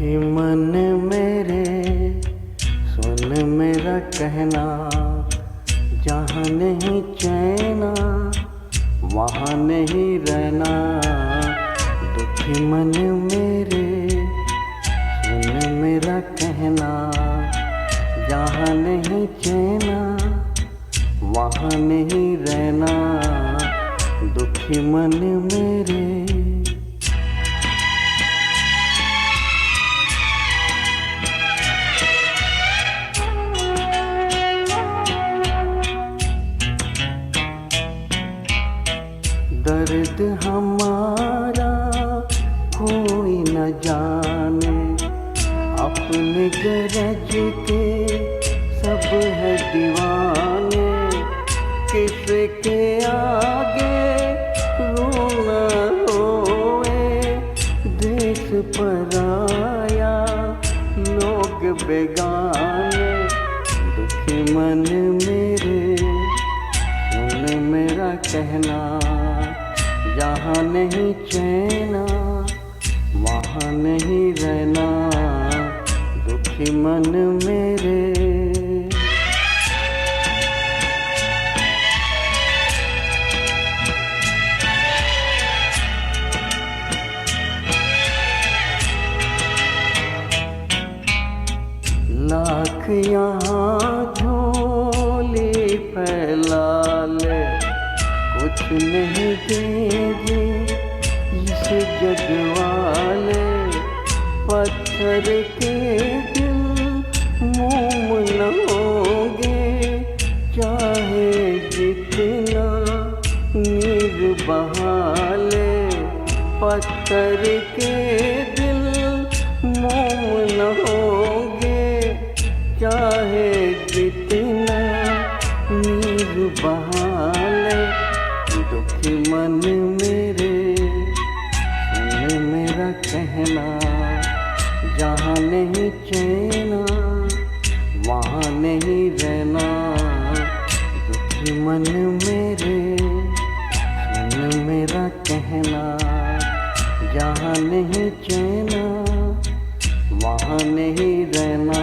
दुखी मन मेरे सुन मेरा कहना, जहाँ नहीं चैना वहाँ नहीं रहना। दुखी मन मेरे सुन मेरा कहना, जहाँ नहीं चैना वहाँ नहीं रहना। दुखी मन मेरे दर्द हमारा कोई न जाने, अपने गरज के सब है दीवाने। किसके आगे रोना होए, देश पराया लोग बेगाने। दुखी मन मेरे सुन मेरा कहना, जहाँ नहीं चैना वहाँ नहीं रहना। दुखी मन मेरे लाख यहाँ झोली फैला ले, कुछ नहीं देंगे इस जग वाले। पत्थर के दिल मोम न होंगे, चाहे जितना नीर बहा ले। पत्थर के दिल मोम न होंगे, चाहे जितना नीर बहा ले। दुखी मन मेरे सुन मेरा कहना, जहाँ नहीं चैना वहाँ नहीं रहना। दुखी मन मेरे सुन मेरा कहना, जहाँ नहीं चैना वहाँ नहीं रहना।